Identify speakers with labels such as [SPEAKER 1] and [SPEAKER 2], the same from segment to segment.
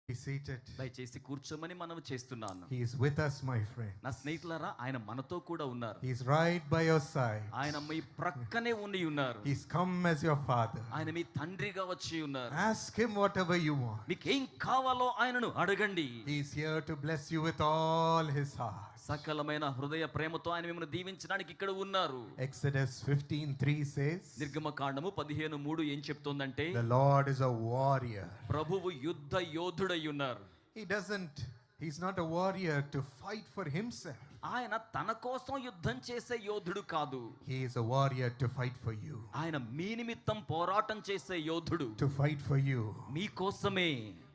[SPEAKER 1] Be seated.
[SPEAKER 2] దయచేసి కూర్చోమని మనం చేస్తున్నాను.
[SPEAKER 1] He is with us, my friend.
[SPEAKER 2] నా స్నేహితులారా, ఆయన మనతో కూడా ఉన్నారు.
[SPEAKER 1] He is right by your side.
[SPEAKER 2] ఆయన మీ ప్రక్కనే ఉండి ఉన్నారు.
[SPEAKER 1] He's come as your father.
[SPEAKER 2] ఆయన మీ తండ్రిగా వచ్చి ఉన్నారు.
[SPEAKER 1] Ask him whatever you want.
[SPEAKER 2] మీకు ఏం కావాలో ఆయనను అడగండి.
[SPEAKER 1] He is here to bless you with all his heart.
[SPEAKER 2] సకలమైన హృదయ ప్రేమతో ఆయన మిమ్మల్ని దీవించడానికి ఇక్కడ ఉన్నారు.
[SPEAKER 1] Exodus 15:3 says,
[SPEAKER 2] నిర్గమకాండము 15:3 ఏం చెప్తోందంటే,
[SPEAKER 1] the Lord is a warrior.
[SPEAKER 2] ప్రభువు యుద్ధ యోధుడై ఉన్నారు.
[SPEAKER 1] He's not a warrior to fight for himself.
[SPEAKER 2] ఆయన తన కోసం యుద్ధం చేసే యోధుడు కాదు.
[SPEAKER 1] He is a warrior to fight for you.
[SPEAKER 2] ఆయన మీ నిమిత్తం పోరాటం చేసే యోధుడు.
[SPEAKER 1] To fight for you.
[SPEAKER 2] మీ కోసమే.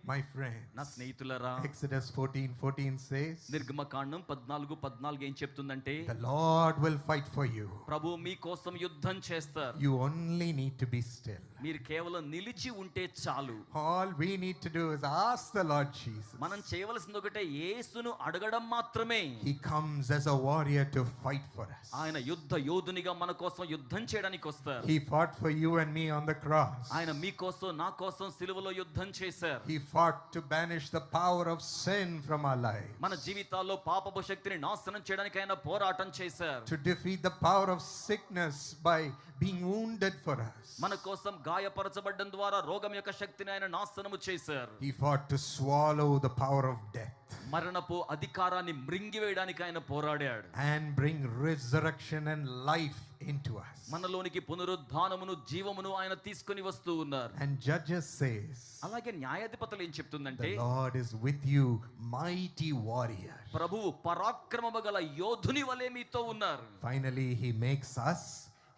[SPEAKER 1] My friend,
[SPEAKER 2] నా స్నేహితులారా,
[SPEAKER 1] Exodus 14:14 says,
[SPEAKER 2] నిర్గమకాండం 14:14 ఏం చెప్తుందంటే,
[SPEAKER 1] the Lord will fight for you.
[SPEAKER 2] ప్రభు మీ కోసం యుద్ధం చేస్తారు.
[SPEAKER 1] You only need to be still.
[SPEAKER 2] మీరు కేవలం నిలిచి ఉంటే చాలు.
[SPEAKER 1] All we need to do is ask the Lord Jesus.
[SPEAKER 2] మనం చేయవలసింది ఒకటే, యేసును అడగడం మాత్రమే.
[SPEAKER 1] He comes as a warrior to fight for us.
[SPEAKER 2] ఆయన యుద్ధ యోధునిగా మన కోసం యుద్ధం చేయడానికి వస్తారు.
[SPEAKER 1] He fought for you and me on the cross.
[SPEAKER 2] ఆయన మీ కోసం నా కోసం సిలువలో యుద్ధం చేశారు.
[SPEAKER 1] He fought to banish the power of sin from our lives.
[SPEAKER 2] మన జీవితాల్లో పాపపు శక్తిని నాశనం చేయడానికి ఆయన పోరాటం చేశారు.
[SPEAKER 1] To defeat the power of sickness by being wounded for us.
[SPEAKER 2] మన కోసం గాయపరచబడడం ద్వారా రోగం యొక్క శక్తిని ఆయన నాశనము చేశారు.
[SPEAKER 1] He fought to swallow the power of death.
[SPEAKER 2] మరణపు అధికారాన్ని మృంగివేయడానికి ఆయన పోరాడాడు.
[SPEAKER 1] And bring resurrection and life into us.
[SPEAKER 2] మనలోనికి పునరుద్ధానమును జీవమును ఆయన తీసుకొని వస్తూ ఉన్నారు.
[SPEAKER 1] And Judges says,
[SPEAKER 2] అలాగే న్యాయాధిపతులు ఏం చెప్తుందంటే,
[SPEAKER 1] the Lord is with you, mighty warrior.
[SPEAKER 2] ప్రభువు పరాక్రమము గల యోధుని వలె మీతో ఉన్నారు.
[SPEAKER 1] Finally, he makes us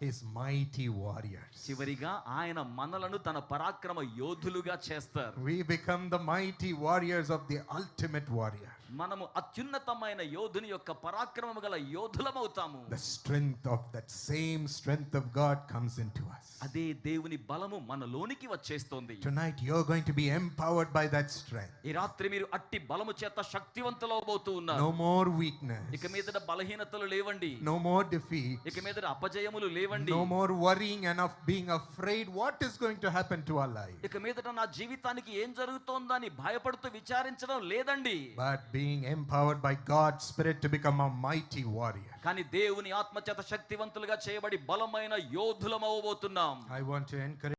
[SPEAKER 1] his mighty warriors.
[SPEAKER 2] చివరిగా ఆయన మనలను తన పరాక్రమ యోధులుగా చేస్తారు.
[SPEAKER 1] We become the mighty warriors of the ultimate warrior.
[SPEAKER 2] మనము అత్యున్నతమైన యోధుని యొక్క పరాక్రమము గల యోధులమవుతాము.
[SPEAKER 1] The strength of that same strength of God comes into us.
[SPEAKER 2] అదే దేవుని బలము మనలోనికి వచ్చేస్తుంది.
[SPEAKER 1] Tonight you're going to be empowered by that strength.
[SPEAKER 2] ఈ రాత్రి మీరు అట్టి బలము చేత శక్తివంతులవబోతూ ఉన్నారు.
[SPEAKER 1] No more weakness.
[SPEAKER 2] ఇక మీదట బలహీనతలు లేవండి.
[SPEAKER 1] No more defeat.
[SPEAKER 2] ఇక మీదట అపజయములు లేవండి.
[SPEAKER 1] No more worrying and of being afraid what is going to happen to our life.
[SPEAKER 2] ఇక మీదట నా జీవితానికి ఏం జరుగుతోందని భయపడుతూ విచారించడం లేదండి.
[SPEAKER 1] But being empowered by God's Spirit to become a mighty warrior.
[SPEAKER 2] కానీ దేవుని ఆత్మ చేత శక్తివంతులుగా చేయబడి బలమైన యోధులమవబోతున్నాం.
[SPEAKER 1] I want to encourage